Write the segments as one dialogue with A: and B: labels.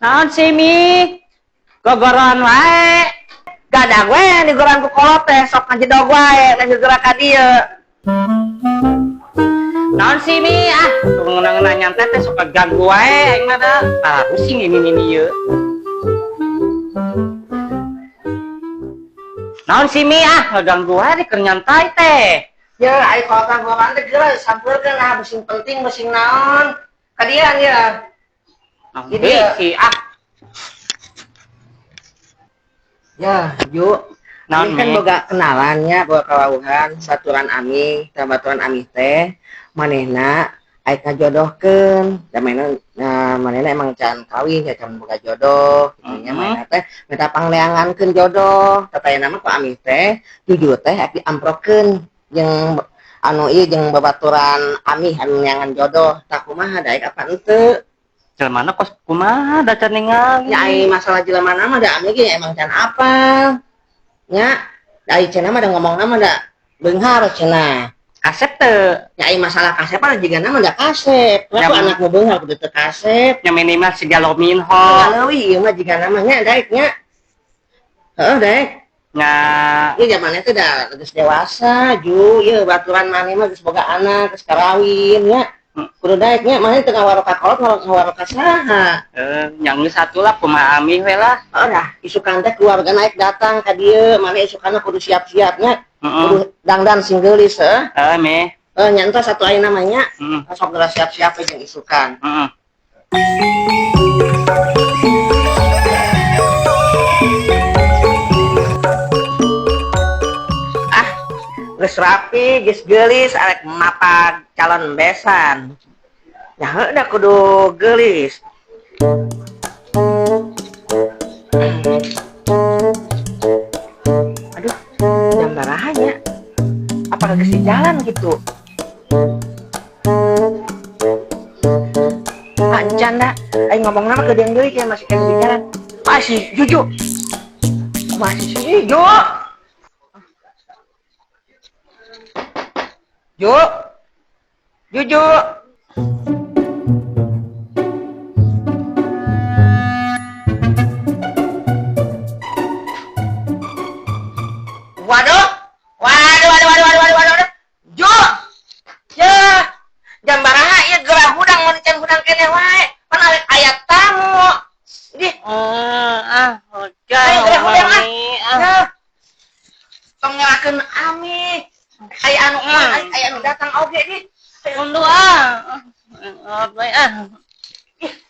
A: Naon sih Mi? Gogoron wae. Gadag we di goran ku kolot teh sok ngajedog wae teh gerak ka dieu. Naon sih Mi? Ngeunang nyantai teh sok ganggu wae aing mah da. Pusing ini ieu. Naon sih Mi? Ngeganggu wae di keur nyantai teh.
B: Ya, ai kota gua mantep geus sampurkeun bising penting bising naon. Kadian ya.
A: Jadi si
B: Ya, yuk. Ini kan boga kenalannya, boga kalauhan, saturan ami, baturan ami teh, manehna ai kajodohkeun. Da manehna emang can kawin, ya can boga jodoh, kitu nya manehna teh minta pangleangankeun jodoh. Tatayana mah ku ami teh, jujur teh aki amprokeun jeung anu ieu jeung babaturan ami anu neangan jodoh. Tah kumaha daek apa henteu?
A: Jelmana kos kumaha da can ningali.
B: Ya ai masalah jelema mah da ami ge emang can apa? Nya, ai cenah mah da ngomong mah da beunghar cenah.
A: Kasep teu.
B: Ya ai masalah kasep mah jigana mah da kasep. Lah anak mu beunghar kudu teu kasep.
A: Nya minimal si Galominho.
B: Galeuwi ieu mah jigana mah nya daek nya. Heeh daek.
A: Nya
B: ieu zaman teh da geus dewasa, Ju. Ieu baturan maneh mah geus boga anak, geus karawin nya. Kudu daek nya maneh teu ngawaro ka kolot, ngawaro ka saha.
A: yang geus satulah kumaha ami we lah.
B: Dah, isukan teh keluarga naik datang ka dieu, maneh isukanna kudu siap-siap nya. Kudu dangdan sing geulis heuh.
A: Me.
B: Nya entos satu aya namanya. Sok geus siap-siap we jeung isukan. Geus rapi, geus geulis, arek mapag calon besan. Ya heuh da kudu geulis. Aduh, jam barahanya. Apakah geus di jalan gitu? Ancan da, aing ngomong nama ke deung deui kayak masih kayak di jalan. Masih Juju. Masih si Juju. Juju. Waduh. Ju. Ya. Jam baraha ieu gerah hudang mun can hudang kene wae. Pan aya tamu. Ih.
A: Hujang.
B: Ya. Tong ngelakeun ami. Aya anu datang oge di.
A: Unduh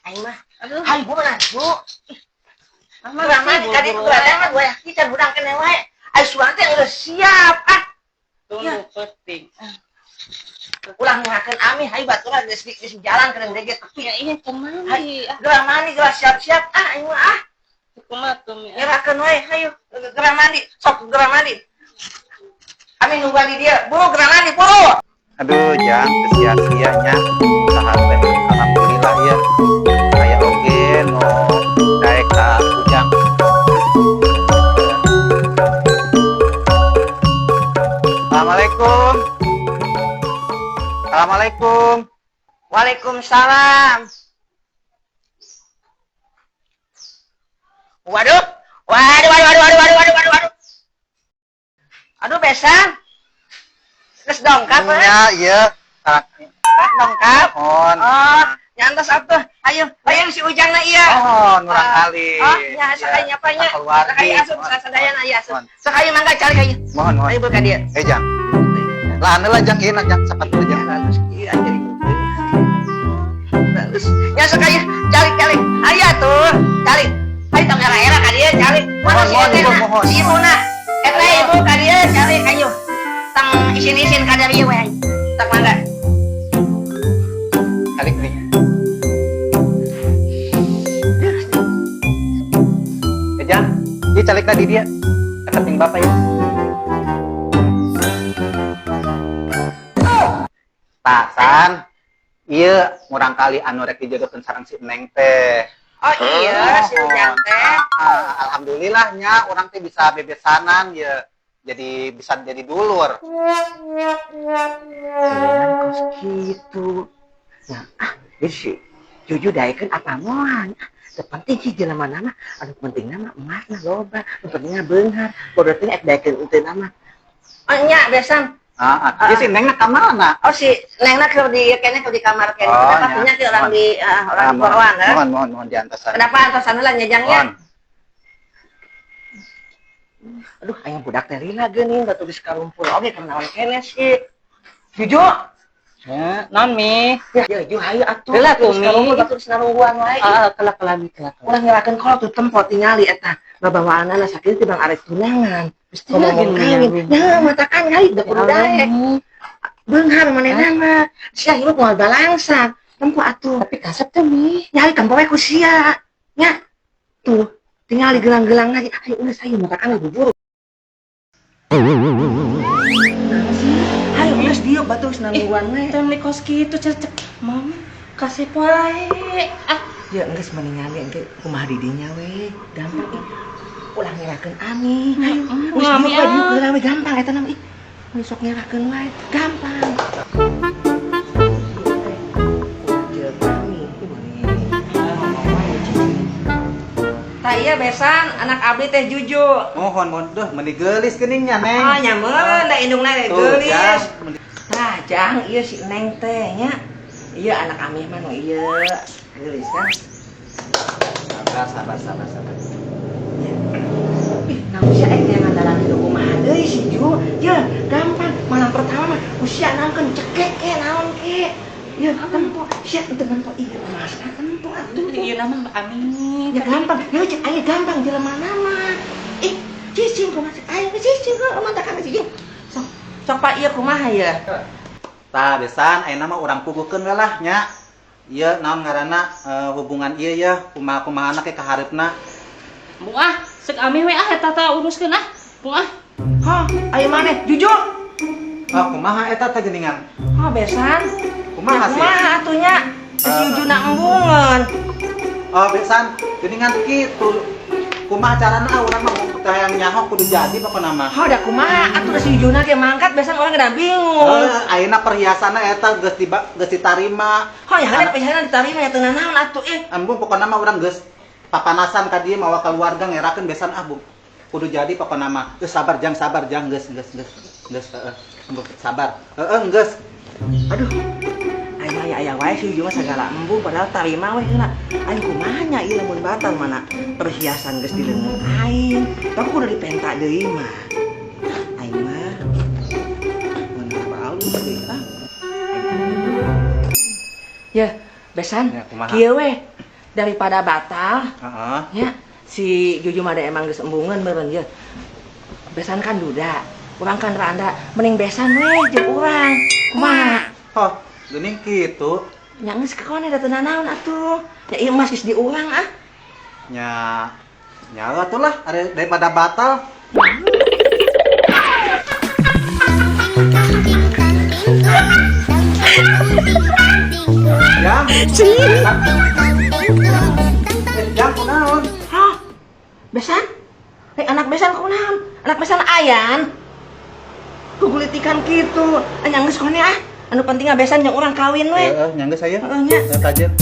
B: Aing mah. Hai gimana, Ju?
A: Kurang
B: Mah tadi berada mah gue kita budang kene wae. Ai suara teh udah siap.
A: Tunggu penting.
B: Ulang ngakeun ami hai baturan geus di jalan keur dege tepi.
A: Ya ini kemana?
B: Geura mandi geura siap-siap aing mah
A: Kumaha tuh mi?
B: Gerakeun wae hayu geura mandi, sok geura mandi. Ami nunggu di dia. Buru geura mandi, buru.
C: Aduh, Jang, sia-sianya usaha teh. Alhamdulillah ya. Aya oge nu daek ka Ujang. Assalamualaikum. Assalamualaikum.
B: Waalaikumsalam. Waduh. Aduh besan. Geus dongkap
C: Iya.
B: dongkap.
C: Mohon.
B: Nyantos atuh. Ayo si Ujangna ieu.
C: Mohon urang kali.
B: Nya sakaya nyapanya. Sakaya asup sasadayana ieu asup.
C: Mohon.
B: Sakaya mangga cari ka ieu.
C: Mohon.
B: Ayo ka dieu.
C: Jang. Lah anu lah Jang ieu Jang sapat dulu Jang.
B: Bagus. Ya sakaya cari. Aya tuh, cari. Ayo tong era-era ka dieu cari.
C: Mohon.
B: Si ibuna. Eta ibu ka dieu cari ayo. Tang isin-isin ka dieu we. Tak mangga.
C: Kalik nih. Jang, ieu calik ka di dia. Keting bapak ya. Tasan. Iya, murang kali anu rek dijodohkeun sareng si Neng teh.
B: Oh iya, si Ujang teh.
C: Alhamdulillahnya orang teh bisa bebesanan ya. Jadi bisa jadi dulur.
B: Kos gitu. Nah, sih. jujur daekeun apa moal. Sepenting sih jelema nama, anu penting nama emasna loba, anu pentingna beunghar. Bodoh teh ek daekeun teu nama. Oh nya besan.
C: Ieu si Neng ka mana?
B: Oh si Nengna keur di kene keur di kamar kene.
C: Oh,
B: Kenapa nya ke orang di orang Korwan ya?
C: Mohon diantasan.
B: Kenapa antosan heula nyajangnya?
C: Mohon.
B: Aduh, aya budak teh lila geuning da tulis kalumpur oge kenaon kene sih. Jujo.
A: Ya, non Mi.
B: Ya, ju hayu atuh.
A: Heula
B: tulis
A: Mi.
B: kalumpur tulis narungguan wae.
A: Kelak-kelami.
B: Ulah ngelakeun kalau tuh tempat tingali eta. Babawaanana sakieu teh Bang arek tunangan. Mesti lagi kawin. Nah, matakan ngali da kudu daek. Beunghar manehna mah. Sia hirup moal balangsa. Tempo atuh.
A: Tapi kasep teh Mi.
B: Nyari tempo we ku sia. Nya. Tuh, tinggal gelang-gelang aja. Ayo ulah saya matakan bubur. Ayo ulah dieu batu senangguan we.
A: Tem di kos kitu cecek. Mama kasih wae.
B: Ya geus meningali engke kumaha didinya we. Gampang ih. Ulah ngerakeun Ami. Ayo. Geus
A: Ami,
B: dieu we geula we gampang eta nama ih. Besok ngerakeun wae. Gampang. Tah iya besan anak abdi teh Juju.
C: Mohon duh meni geulis geuningnya Neng.
B: Oh nyameun da indungna ge
C: Tuh,
B: geulis.
C: Jang.
B: Nah, Jang ieu si Neng teh nya. Ieu anak Amih mah nu ieu. Geulis kan.
C: Sabar.
B: Ih, nah usia yang ngandalan hidup kumaha deui si Ju. Ya, gampang. Malam pertama mah usia nangkeun cekek ke naon ke. Ya, tempo. Sia teu tempo ieu mas. Tempo atuh.
A: Ieu nama Amin.
B: Ya gampang. Ya cek aya gampang jelema nama. Ih, cicing kumaha cek aya cicing mantakan cicing. Sok Pak ieu kumaha ya?
C: Tah besan ayeuna mah urang puguhkeun we lah nya. Ieu naon ngaranna hubungan ieu ya kumaha-kumaha ke kaharepna.
A: Muah, sek Ami we eta teh uruskeun Muah.
B: Hah, aya maneh? Jujur.
C: Kumaha eta teh geuningan?
B: Hah, besan.
C: Kumaha sih?
B: Kumaha atunya? Geus jujuna embungeun.
C: Besan geuningan kitu. Kumaha carana urang mah hayang nyaho kudu jadi pokona mah.
B: Hah, da kumaha? Atuh si jujuna ge mangkat besan orang geus bingung.
C: Ayeuna perhiasanna eta geus ditarima.
B: Hah, ya hade perhiasan ditarima ya teu naon atuh
C: Embung pokona mah urang geus papanasan ka dieu mawa keluarga ngerakeun besan Bu. Kudu jadi pokona mah. Geus sabar Jang geus. Sabar. Geus.
B: Aduh. Aya wae si Jujuna sagala embung padahal tarima we heula. Aing kumaha nya ieu lamun batal mana perhiasan geus dileungeun aing. Tapi kudu dipenta deui mah. Aing mah mun baal deui Ya, besan.
C: Ya, kumaha?
B: Kieu we daripada batal.
C: Heeh.
B: Ya, si Juju mah da emang geus embungeun meureun ye. Besan kan duda, urang kan randa, mending besan we jeung urang. Kumaha?
C: Geuning kitu.
B: Nya geus kakone da teu nanaon atuh. Ya ieu mas geus di urang ah.
C: Nya atuh lah daripada batal. Jang. Jang kunaon?
B: Hah? Besan? Anak besan kunaon? Anak besan ayan. Kugulitikan kitu. Nya geus kone ah. Anu pentingna besan jeung urang kawin we.
C: Nyanggeus aya.
B: Heeh nya.
C: Tajen.